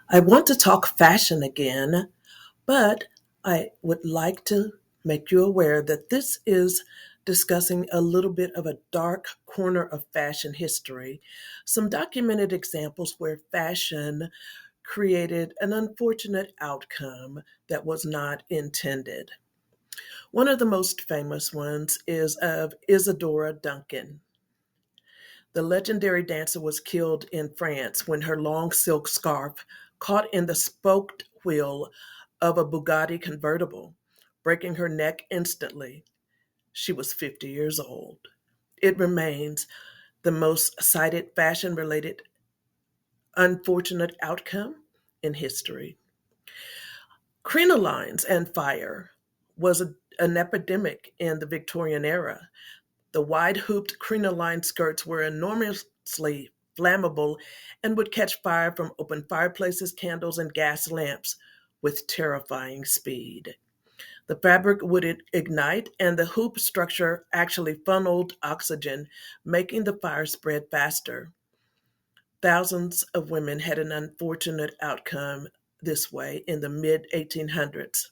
I want to talk fashion again, but I would like to make you aware that this is discussing a little bit of a dark corner of fashion history, some documented examples where fashion created an unfortunate outcome that was not intended. One of the most famous ones is of Isadora Duncan. The legendary dancer was killed in France when her long silk scarf caught in the spoked wheel of a Bugatti convertible, breaking her neck instantly. She was 50 years old. It remains the most cited fashion related unfortunate outcome in history. Crinolines and Fire was an epidemic in the Victorian era. The wide hooped crinoline skirts were enormously flammable and would catch fire from open fireplaces, candles, and gas lamps with terrifying speed. The fabric would ignite, and the hoop structure actually funneled oxygen, making the fire spread faster. Thousands of women had an unfortunate outcome this way in the mid 1800s.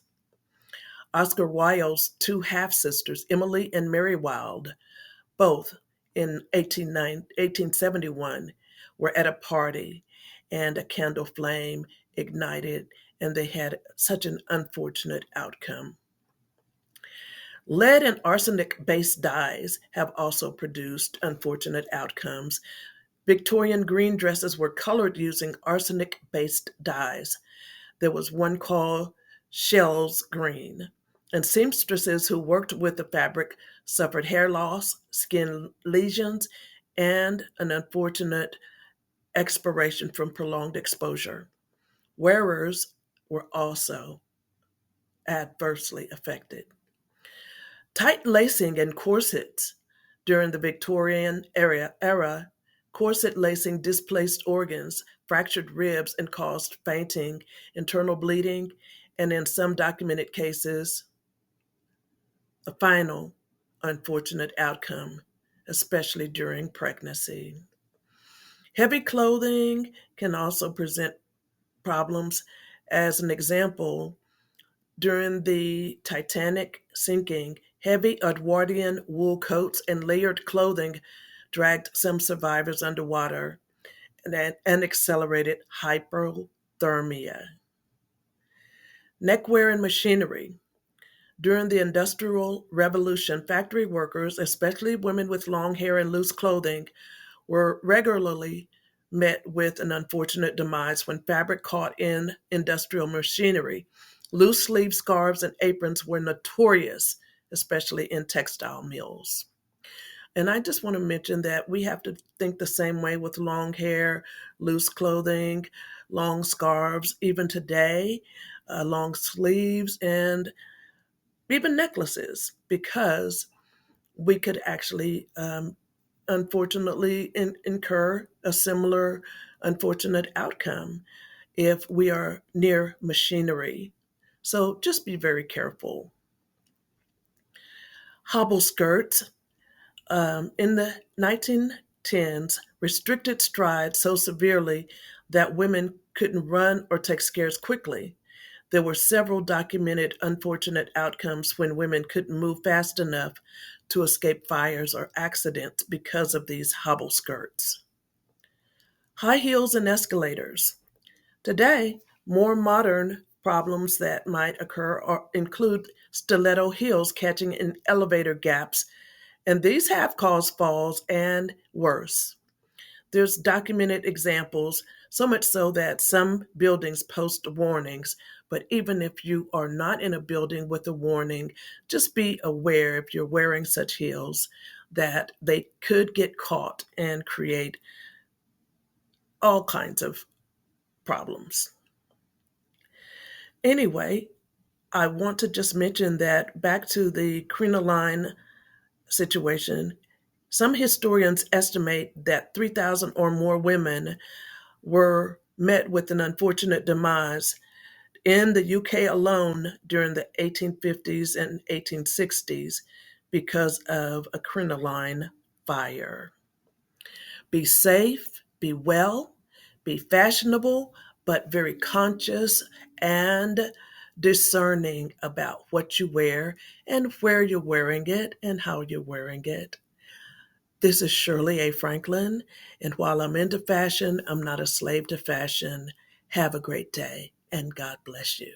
Oscar Wilde's two half sisters, Emily and Mary Wilde, both in 1871, were at a party and a candle flame ignited, and they had such an unfortunate outcome. Lead and arsenic based dyes have also produced unfortunate outcomes. Victorian green dresses were colored using arsenic based dyes. There was one called Shell's Green, and seamstresses who worked with the fabric suffered hair loss, skin lesions, and an unfortunate expiration from prolonged exposure. Wearers were also adversely affected. Tight lacing and corsets during the Victorian era, corset lacing displaced organs, fractured ribs, and caused fainting, internal bleeding, and in some documented cases, a final unfortunate outcome, especially during pregnancy. Heavy clothing can also present problems. As an example, during the Titanic sinking, heavy Edwardian wool coats and layered clothing dragged some survivors underwater and accelerated hypothermia. Neckwear and machinery. During the Industrial Revolution, factory workers, especially women with long hair and loose clothing, were regularly met with an unfortunate demise when fabric caught in industrial machinery. Loose sleeve scarves and aprons were notorious, especially in textile mills. And I just want to mention that we have to think the same way with long hair, loose clothing, long scarves, even today, long sleeves, and even necklaces, because we could actually, unfortunately, incur a similar unfortunate outcome if we are near machinery. So just be very careful. Hobble skirts in the 1910s restricted stride so severely that women couldn't run or take stairs quickly. There were several documented unfortunate outcomes when women couldn't move fast enough to escape fires or accidents because of these hobble skirts. High heels and escalators. Today, more modern problems that might include stiletto heels catching in elevator gaps, and these have caused falls and worse. There's documented examples, so much so that some buildings post warnings. But even if you are not in a building with a warning, just be aware if you're wearing such heels that they could get caught and create all kinds of problems. Anyway, I want to just mention that back to the crinoline situation, some historians estimate that 3,000 or more women were met with an unfortunate demise in the UK alone during the 1850s and 1860s because of a crinoline fire. Be safe, be well, be fashionable, but very conscious and discerning about what you wear and where you're wearing it and how you're wearing it. This is Shirley A. Franklin, and while I'm into fashion, I'm not a slave to fashion. Have a great day, and God bless you.